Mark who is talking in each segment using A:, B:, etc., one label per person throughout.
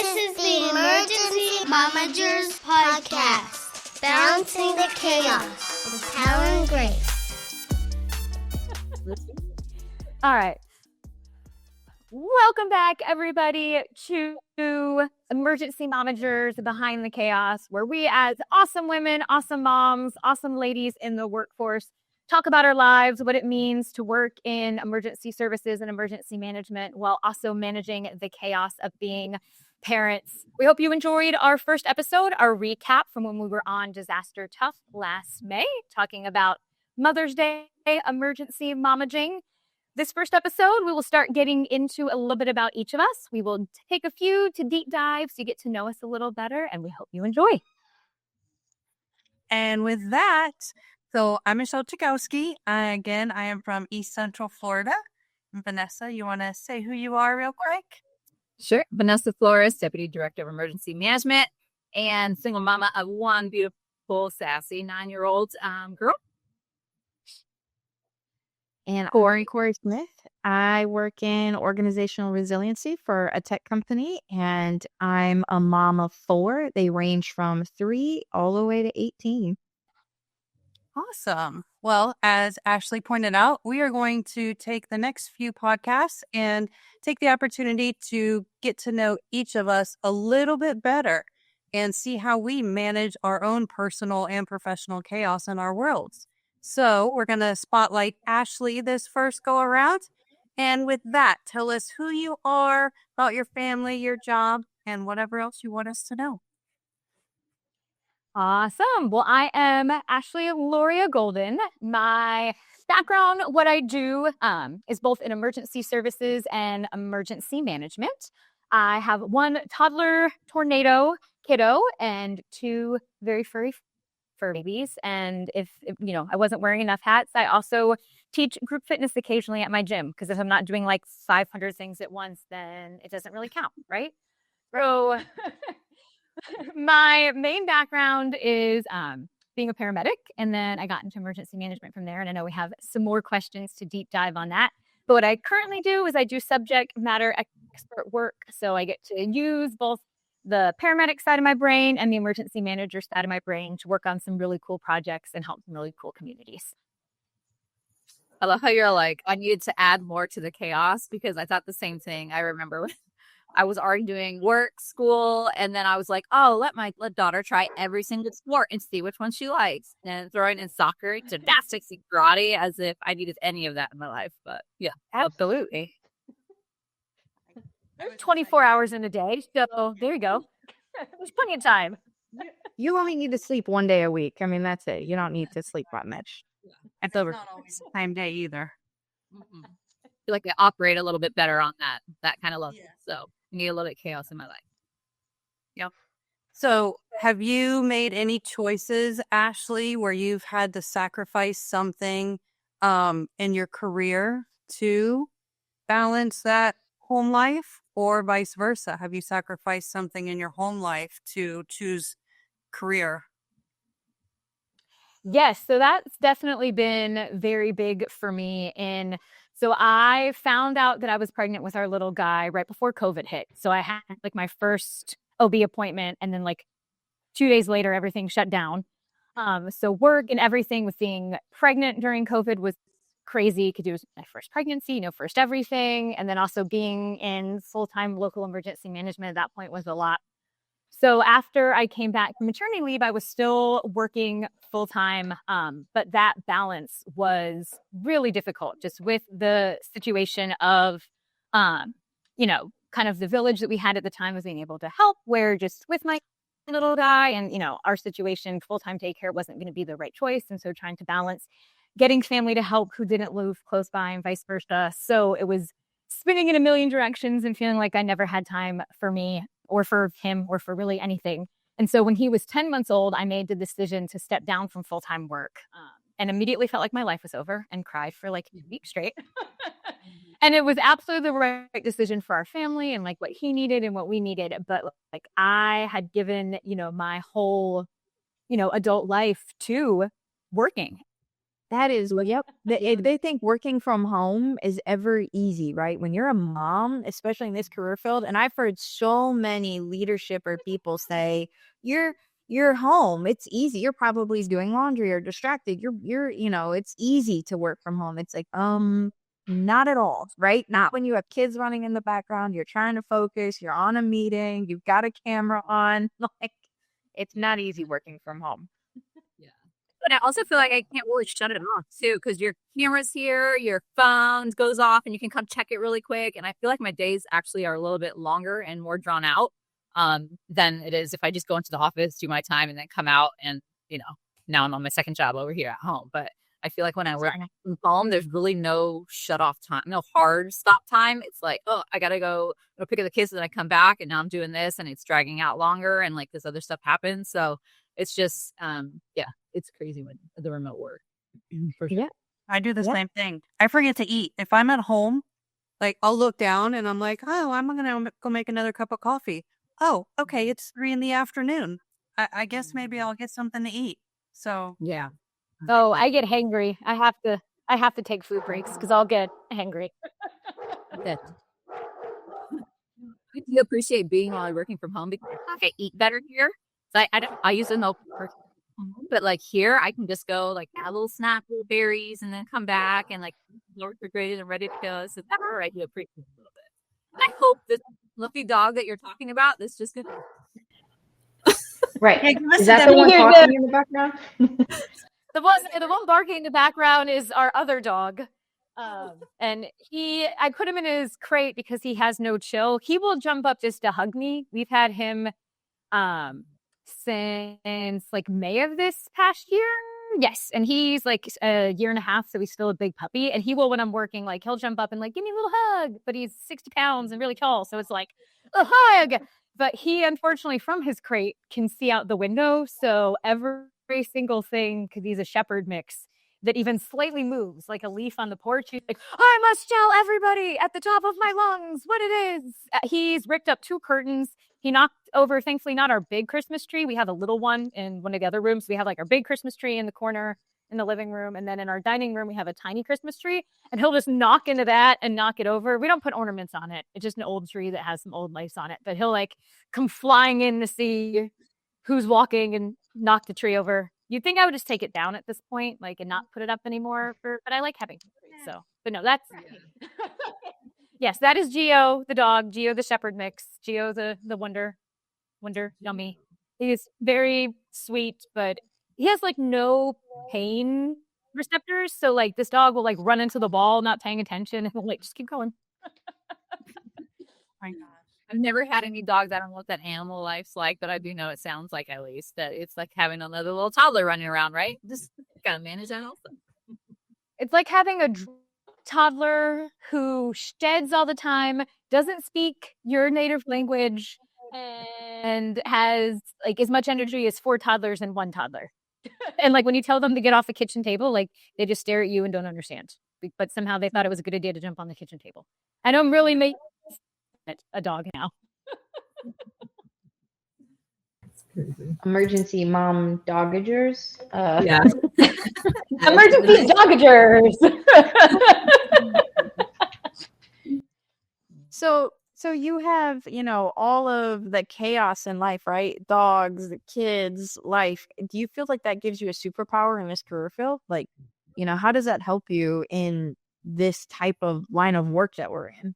A: This is the Emergency Momagers Podcast, balancing the chaos with power and grace.
B: All right. Welcome back, everybody, to Emergency Momagers Behind the Chaos, where we as awesome women, awesome moms, awesome ladies in the workforce talk about our lives, what it means to work in emergency services and emergency management while also managing the chaos of being parents. We hope you enjoyed our first episode, our recap from when we were on Disaster Tough last May, talking about Mother's Day emergency momaging. This first episode, we will start getting into a little bit about each of us. We will take a few to deep dive so you get to know us a little better, and we hope you enjoy.
C: And with that, so I'm Michelle Chagowski. I am from East Central Florida. Vanessa, you want to say who you are real quick?
D: Sure. Vanessa Flores, Deputy Director of Emergency Management and single mama of one beautiful, sassy 9-year-old girl.
E: And Corey Smith. I work in organizational resiliency for a tech company, and I'm a mom of 4. They range from 3 all the way to 18.
C: Awesome. Well, as Ashley pointed out, we are going to take the next few podcasts and take the opportunity to get to know each of us a little bit better and see how we manage our own personal and professional chaos in our worlds. So we're going to spotlight Ashley this first go around. And with that, tell us who you are, about your family, your job, and whatever else you want us to know.
B: Awesome. Well, I am Ashley Lauria Golden. My background, what I do is both in emergency services and emergency management. I have 1 toddler tornado kiddo and 2 very furry fur babies. And if I wasn't wearing enough hats, I also teach group fitness occasionally at my gym, because if I'm not doing like 500 things at once, then it doesn't really count, right? So my main background is being a paramedic, and then I got into emergency management from there. And I know we have some more questions to deep dive on that. But what I currently do is I do subject matter expert work. So I get to use both the paramedic side of my brain and the emergency manager side of my brain to work on some really cool projects and help some really cool communities.
D: I love how you're like, I needed to add more to the chaos, because I thought the same thing. I remember when I was already doing work, school, and then I was like, oh, let my daughter try every single sport and see which one she likes. And throwing in soccer, gymnastics, and karate, as if I needed any of that in my life. But yeah, absolutely.
B: There's 24 hours in a day, so there you go. There's plenty of time.
E: You only need to sleep 1 day a week. I mean, that's it. You don't need to sleep that much.
C: It's over not always the same day either.
D: Mm-hmm. I feel like I operate a little bit better on that kind of level. Yeah. So I need a little bit of chaos in my life.
C: Yep. So have you made any choices, Ashley, where you've had to sacrifice something in your career to balance that home life, or vice versa? Have you sacrificed something in your home life to choose career?
B: Yes, so that's definitely been very big for me. So I found out that I was pregnant with our little guy right before COVID hit. So I had like my first OB appointment, and then like 2 days later, everything shut down. So work and everything with being pregnant during COVID was crazy, because it was my first pregnancy, first everything. And then also being in full-time local emergency management at that point was a lot. So after I came back from maternity leave, I was still working full-time, but that balance was really difficult, just with the situation of, kind of the village that we had at the time was being able to help, where just with my little guy and, our situation, full-time daycare wasn't going to be the right choice. And so trying to balance getting family to help who didn't live close by and vice versa. So it was spinning in a million directions and feeling like I never had time for me or for him or for really anything. And so when he was 10 months old, I made the decision to step down from full-time work and immediately felt like my life was over and cried for like a week straight. And it was absolutely the right decision for our family and like what he needed and what we needed. But like I had given, my whole, adult life to working.
E: That is, yep. They think working from home is ever easy, right? When you're a mom, especially in this career field, and I've heard so many leadership or people say, you're home. It's easy. You're probably doing laundry or distracted. It's easy to work from home. It's like, not at all, right? Not when you have kids running in the background, you're trying to focus, you're on a meeting, you've got a camera on. Like, it's not easy working from home.
D: But I also feel like I can't really shut it off too, because your camera's here, your phone goes off, and you can come check it really quick. And I feel like my days actually are a little bit longer and more drawn out than it is if I just go into the office, do my time, and then come out. And now I'm on my second job over here at home. But I feel like when I work from home, there's really no shut off time, no hard stop time. It's like, oh, I gotta go pick up the kids, and then I come back, and now I'm doing this, and it's dragging out longer, and like this other stuff happens. So it's just, it's crazy when the remote work. For sure.
E: Yeah.
C: I do the same thing. I forget to eat. If I'm at home, like I'll look down and I'm like, oh, I'm going to go make another cup of coffee. Oh, okay. It's 3 PM. I guess maybe I'll get something to eat. So
D: Yeah.
B: Oh, I get hangry. I have to take food breaks because I'll get hangry.
D: I do appreciate being while I'm working from home because I eat better here. So I use a notebook, but like here I can just go like have a little snack, little berries, and then come back and like refrigerated and ready to go. So that's where I do appreciate a little bit. And I hope this fluffy dog that you're talking about, this just gonna
E: Right.
C: Hey,
E: Is that the one talking in the background?
B: The one barking in the background is our other dog. And I put him in his crate because he has no chill. He will jump up just to hug me. We've had him since like May of this past year. Yes. And he's like a year and a half, so he's still a big puppy. And he will, when I'm working, like he'll jump up and like give me a little hug, but he's 60 pounds and really tall. So it's like a hug. But he, unfortunately, from his crate can see out the window. So every single thing, because he's a shepherd mix, that even slightly moves, like a leaf on the porch, he's like, I must tell everybody at the top of my lungs what it is. He's ripped up 2 curtains. He knocked over, thankfully, not our big Christmas tree. We have a little one in one of the other rooms. We have like our big Christmas tree in the corner in the living room. And then in our dining room, we have a tiny Christmas tree. And he'll just knock into that and knock it over. We don't put ornaments on it. It's just an old tree that has some old lights on it. But he'll like come flying in to see who's walking and knock the tree over. You'd think I would just take it down at this point, like, and not put it up anymore. But I like having trees. So, but no, that's yes, that is Geo, the dog. Geo, the shepherd mix. Geo, the wonder yummy. He's very sweet, but he has like no pain receptors. So like this dog will like run into the ball, not paying attention, and he'll like just keep going.
C: my gosh.
D: I've never had any dogs. I don't know what that animal life's like, but I do know it sounds like at least that it's like having another little toddler running around, right? Just gotta manage that also.
B: It's like having a toddler who sheds all the time, doesn't speak your native language, and has like as much energy as 4 toddlers and 1 toddler. And like when you tell them to get off the kitchen table, like they just stare at you and don't understand. But somehow they thought it was a good idea to jump on the kitchen table. I don't really make a dog now.
E: Emergency mom doggagers.
D: Yeah.
B: Emergency doggagers.
E: So you have, all of the chaos in life, right? Dogs, the kids, life. Do you feel like that gives you a superpower in this career field? Like, how does that help you in this type of line of work that we're in?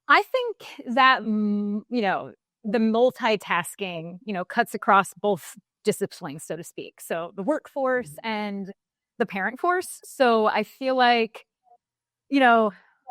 B: I think that, the multitasking, cuts across both disciplines, so to speak. So the workforce and the parent force. So I feel like,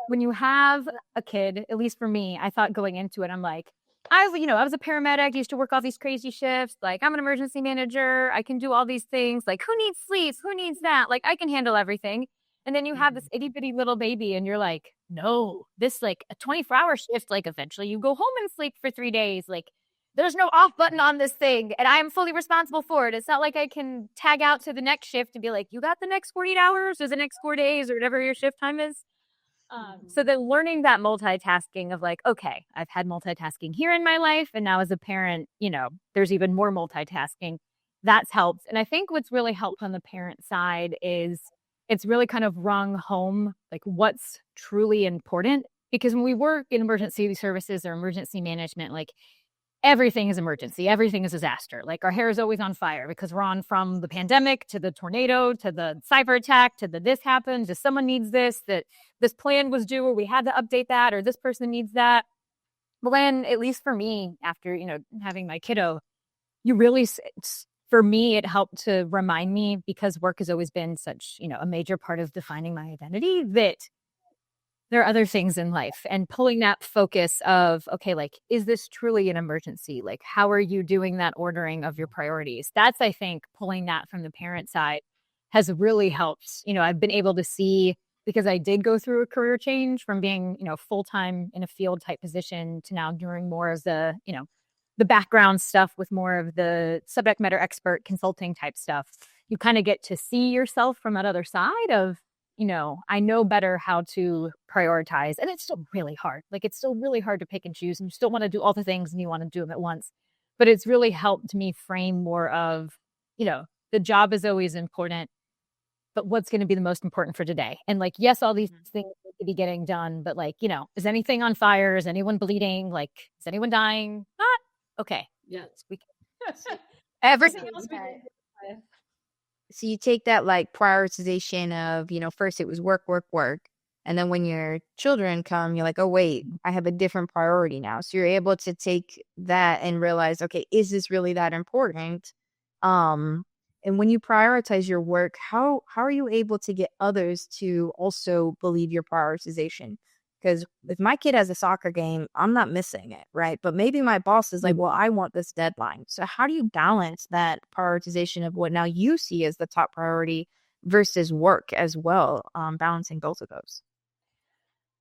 B: when you have a kid, at least for me, I thought going into it, I'm like, I was a paramedic, used to work all these crazy shifts. Like, I'm an emergency manager. I can do all these things. Like, who needs sleep? Who needs that? Like, I can handle everything. And then you have this itty bitty little baby and you're like, no, this like a 24-hour shift, like eventually you go home and sleep for 3 days. Like, there's no off button on this thing and I am fully responsible for it. It's not like I can tag out to the next shift and be like, you got the next 48 hours or the next 4 days or whatever your shift time is. So then learning that multitasking of like, okay, I've had multitasking here in my life. And now as a parent, there's even more multitasking. that's helped. And I think what's really helped on the parent side is it's really kind of rung home like what's truly important. Because when we work in emergency services or emergency management, like everything is emergency, everything is disaster. Like our hair is always on fire because we're on from the pandemic to the tornado to the cyber attack to the this happened to someone needs this, that this plan was due or we had to update that or this person needs that. But then, at least for me, after, having my kiddo, you really, for me, it helped to remind me, because work has always been such, a major part of defining my identity, that there are other things in life, and pulling that focus of, okay, like, is this truly an emergency? Like, how are you doing that ordering of your priorities? That's, I think, pulling that from the parent side has really helped. I've been able to see, because I did go through a career change from being, full-time in a field type position to now doing more of the, the background stuff with more of the subject matter expert consulting type stuff. You kind of get to see yourself from that other side of, I know better how to prioritize, and it's still really hard. Like, it's still really hard to pick and choose, and you still want to do all the things and you want to do them at once. But it's really helped me frame more of, the job is always important, but what's going to be the most important for today? And like, yes, all these things need to be getting done, but like, is anything on fire? Is anyone bleeding? Like, is anyone dying? Not okay.
F: Yes.
B: We can. Everything else we can.
E: So you take that like prioritization of, first it was work, work, work. And then when your children come, you're like, oh, wait, I have a different priority now. So you're able to take that and realize, okay, is this really that important? And when you prioritize your work, how are you able to get others to also believe your prioritization? Because if my kid has a soccer game, I'm not missing it, right? But maybe my boss is like, well, I want this deadline. So how do you balance that prioritization of what now you see as the top priority versus work as well, balancing both of those?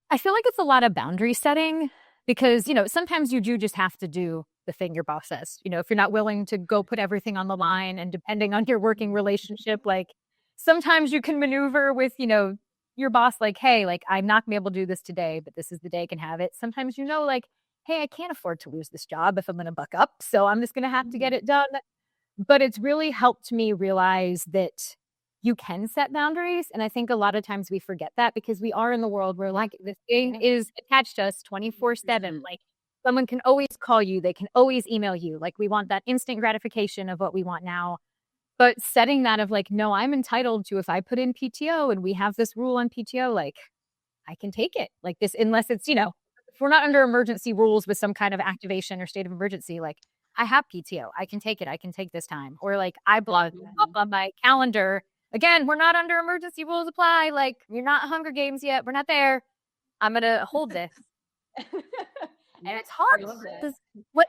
B: I feel like it's a lot of boundary setting, because, sometimes you do just have to do the thing your boss says. If you're not willing to go put everything on the line, and depending on your working relationship, like sometimes you can maneuver with, your boss, like, hey, like, I'm not gonna be able to do this today, but this is the day I can have it. Sometimes, like, hey, I can't afford to lose this job if I'm going to buck up. So I'm just going to have to get it done. But it's really helped me realize that you can set boundaries. And I think a lot of times we forget that, because we are in the world where like this thing is attached to us 24/7. Like, someone can always call you. They can always email you. Like, we want that instant gratification of what we want now. But setting that of like, no, I'm entitled to, if I put in PTO and we have this rule on PTO, like, I can take it like this, unless it's, if we're not under emergency rules with some kind of activation or state of emergency, like, I have PTO, I can take it. I can take this time. Or like, I block up on my calendar. Again, we're not under emergency rules apply. Like, you're not Hunger Games yet. We're not there. I'm going to hold this. And it's hard because when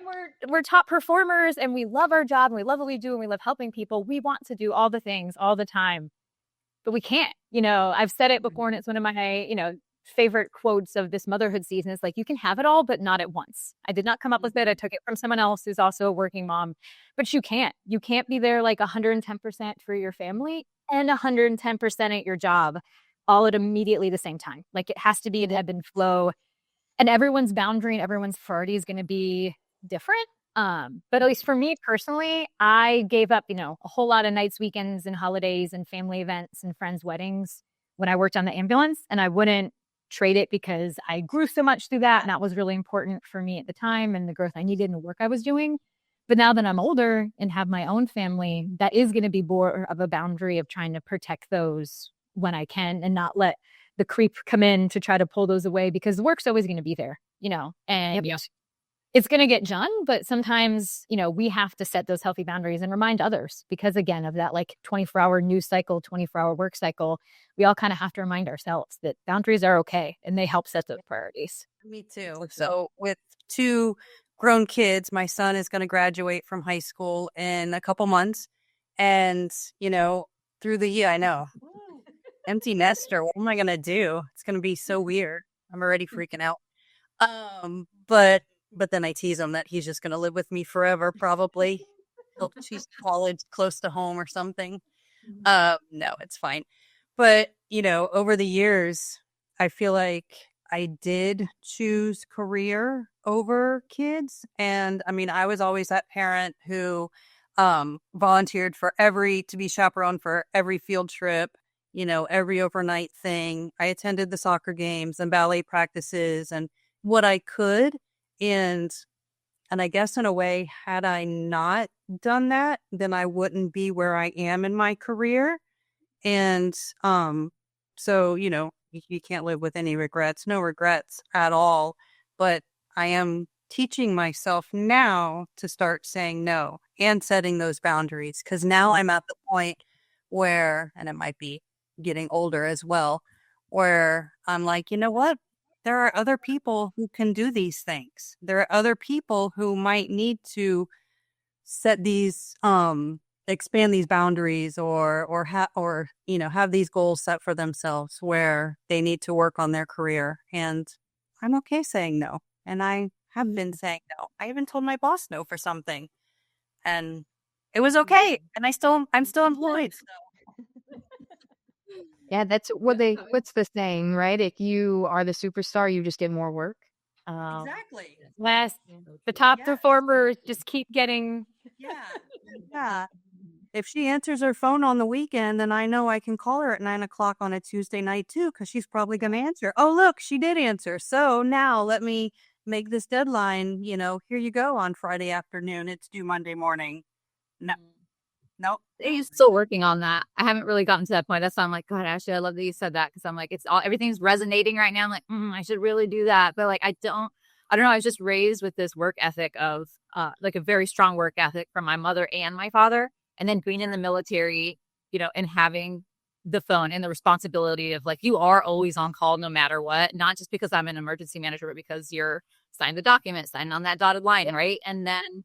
B: we're top performers and we love our job and we love what we do and we love helping people, we want to do all the things all the time, but we can't. I've said it before, and it's one of my, favorite quotes of this motherhood season. Is like, you can have it all, but not at once. I did not come up with it. I took it from someone else who's also a working mom, but you can't be there like 110% for your family and 110% at your job all at immediately the same time. Like, it has to be an ebb and flow. And everyone's boundary and everyone's priority is going to be different. But at least for me personally, I gave up, a whole lot of nights, weekends, and holidays and family events and friends' weddings when I worked on the ambulance. And I wouldn't trade it, because I grew so much through that. And that was really important for me at the time, and the growth I needed in the work I was doing. But now that I'm older and have my own family, that is going to be more of a boundary of trying to protect those when I can, and not let the creep come in to try to pull those away, because the work's always going to be there, and it's going to get done. But sometimes, we have to set those healthy boundaries and remind others, because again, of that like 24-hour news cycle, 24-hour work cycle, we all kind of have to remind ourselves that boundaries are okay and they help set those priorities.
C: Me too. So with 2 grown kids, my son is going to graduate from high school in a couple months. And, through the year, I know. Empty nester. What am I going to do? It's going to be so weird. I'm already freaking out. But then I tease him that he's just going to live with me forever, probably. He'll choose college close to home or something. No, it's fine. But, over the years, I feel like I did choose career over kids. And I mean, I was always that parent who volunteered to be chaperone for every field trip, every overnight thing. I attended the soccer games and ballet practices and what I could. And I guess in a way, had I not done that, then I wouldn't be where I am in my career. And so, you can't live with any regrets, no regrets at all. But I am teaching myself now to start saying no and setting those boundaries, because now I'm at the point where, and it might be getting older as well, where I'm like, you know what? There are other people who can do these things. There are other people who might need to set these, expand these boundaries or have these goals set for themselves where they need to work on their career. And I'm okay saying no. And I have been saying no. I even told my boss no for something, and it was okay. And I'm still employed. So.
E: Yeah, that's what's the saying, right? If you are the superstar, you just get more work.
C: Exactly.
B: The top performers just keep getting.
C: Yeah. If she answers her phone on the weekend, then I know I can call her at 9:00 on a Tuesday night too, because she's probably going to answer. Oh, look, she did answer. So now let me make this deadline. Here you go on Friday afternoon. It's due Monday morning. Nope.
D: I'm still working on that. I haven't really gotten to that point. That's why I'm like, God, Ashley, I love that you said that, because I'm like, everything's resonating right now. I'm like, I should really do that. But like, I don't know. I was just raised with this work ethic of like a very strong work ethic from my mother and my father. And then being in the military, and having the phone and the responsibility of like, you are always on call no matter what, not just because I'm an emergency manager, but because you're signing the document, signing on that dotted line, right? And then,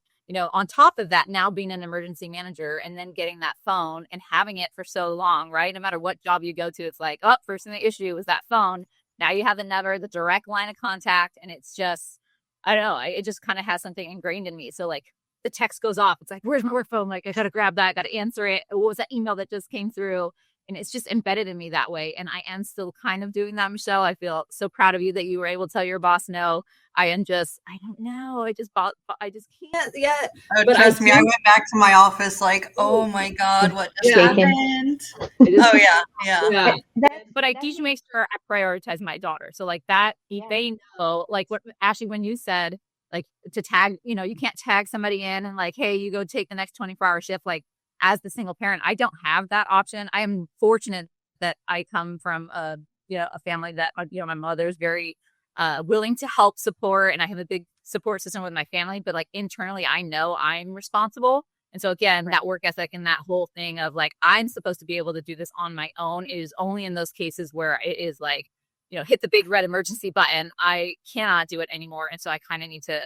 D: on top of that, now being an emergency manager and then getting that phone and having it for so long, right? No matter what job you go to, it's like, first thing the issue is that phone. Now you have the direct line of contact. And it's just, I don't know, it just kind of has something ingrained in me. So like, the text goes off. It's like, where's my work phone? Like, I got to grab that, got to answer it. What was that email that just came through? And it's just embedded in me that way. And I am still kind of doing that, Michelle. I feel so proud of you that you were able to tell your boss no. I don't know. I just can't yet.
C: Oh, but trust me, I went back to my office like, oh my God, what just happened? Yeah.
B: But I need to make sure I prioritize my daughter. So like that, they know, like what Ashley, when you said, like to tag, you can't tag somebody in and like, hey, you go take the next 24-hour shift. Like as the single parent, I don't have that option. I am fortunate that I come from a family that, my mother's very willing to help support. And I have a big support system with my family, but like internally, I know I'm responsible. And so again, that work ethic and that whole thing of like, I'm supposed to be able to do this on my own is only in those cases where it is like, hit the big red emergency button. I cannot do it anymore. And so I kind of need to,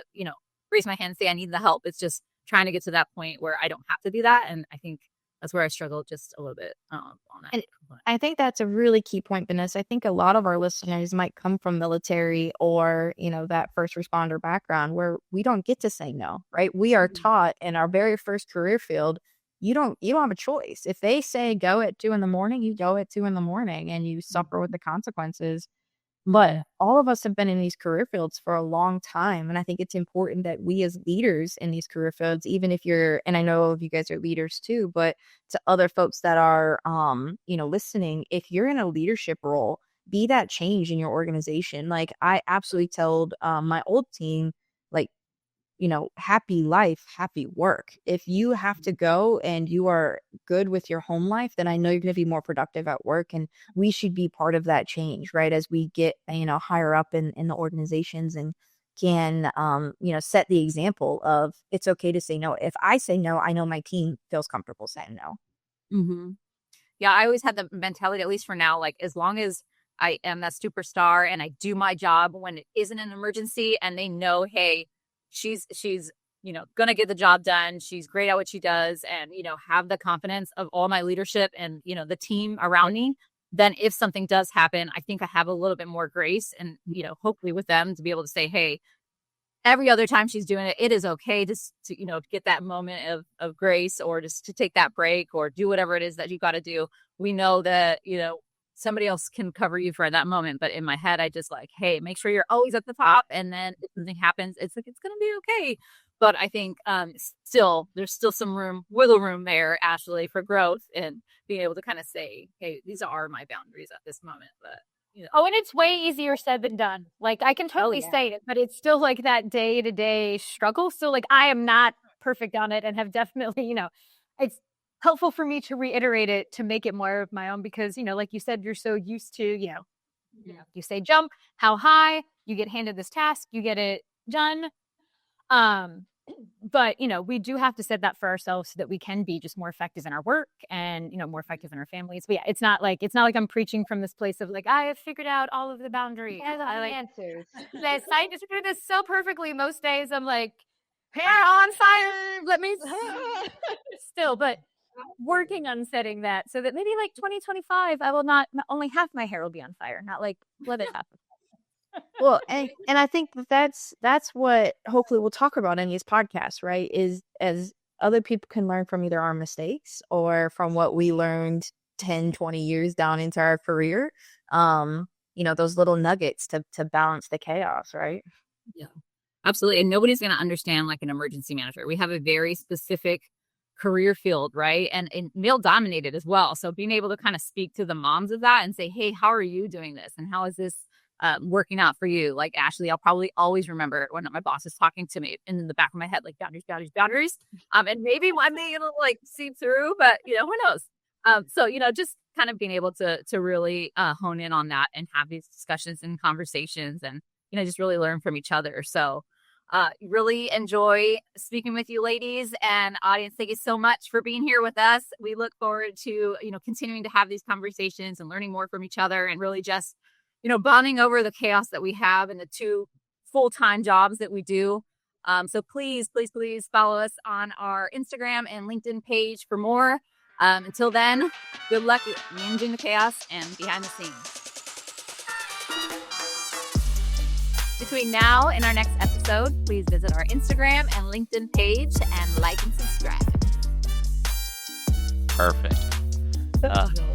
B: raise my hand and say, I need the help. It's just trying to get to that point where I don't have to do that. And I think that's where I struggle just a little bit on that.
E: And I think that's a really key point, Vanessa. I think a lot of our listeners might come from military or, that first responder background where we don't get to say no, right? We are taught in our very first career field, you don't have a choice. If they say go at 2 a.m, you go at 2 a.m, and you suffer with the consequences. But all of us have been in these career fields for a long time. And I think it's important that we as leaders in these career fields, even if and I know you guys are leaders too, but to other folks that are, listening, if you're in a leadership role, be that change in your organization. Like I absolutely told my old team, like, happy life, happy work. If you have to go and you are good with your home life, then I know you're going to be more productive at work. And we should be part of that change, right? As we get, higher up in the organizations and can, set the example of it's okay to say no. If I say no, I know my team feels comfortable saying no.
D: Mm-hmm. Yeah, I always had the mentality, at least for now, like as long as I am that superstar and I do my job when it isn't an emergency and they know, hey, she's gonna get the job done. She's great at what she does, and have the confidence of all my leadership and the team around me. Then if something does happen, I think I have a little bit more grace and hopefully with them to be able to say, hey, every other time she's doing it, it is okay just to get that moment of grace, or just to take that break or do whatever it is that you got to do. We know that somebody else can cover you for that moment. But in my head, I just like, hey, make sure you're always at the top. And then if something happens, it's like, it's going to be okay. But I think there's still some wiggle room there, Ashley, for growth and being able to kind of say, hey, these are my boundaries at this moment. But
B: Oh, and it's way easier said than done. Like, I can totally say it, but it's still like that day-to-day struggle. So like, I am not perfect on it and have definitely, it's helpful for me to reiterate it to make it more of my own because, like you said, you're so used to, you say jump, how high, you get handed this task, you get it done. But, we do have to set that for ourselves so that we can be just more effective in our work and, more effective in our families. But yeah, it's not like I'm preaching from this place of like, I have figured out all of the boundaries. I like
E: answers.
B: I just do this so perfectly. Most days I'm like, hair on fire. Let me still, but working on setting that so that maybe like 2025, I will not only half my hair will be on fire, not like let it happen.
E: Well, and I think that's what hopefully we'll talk about in these podcasts, right? Is as other people can learn from either our mistakes or from what we learned 10, 20 years down into our career. Those little nuggets to balance the chaos, right?
D: Yeah, absolutely. And nobody's going to understand like an emergency manager. We have a very specific career field, right? And male dominated as well. So being able to kind of speak to the moms of that and say, hey, how are you doing this? And how is this working out for you? Like Ashley, I'll probably always remember when my boss is talking to me and in the back of my head, like boundaries. And maybe one day it'll like seep through, but who knows? So, just kind of being able to really hone in on that and have these discussions and conversations and, just really learn from each other. So really enjoy speaking with you ladies and audience. Thank you so much for being here with us. We look forward to, continuing to have these conversations and learning more from each other and really just, bonding over the chaos that we have and the 2 full-time jobs that we do. So please follow us on our Instagram and LinkedIn page for more. Until then, good luck managing the chaos and behind the scenes. Between now and our next episode, please visit our Instagram and LinkedIn page and like and subscribe.
F: Perfect.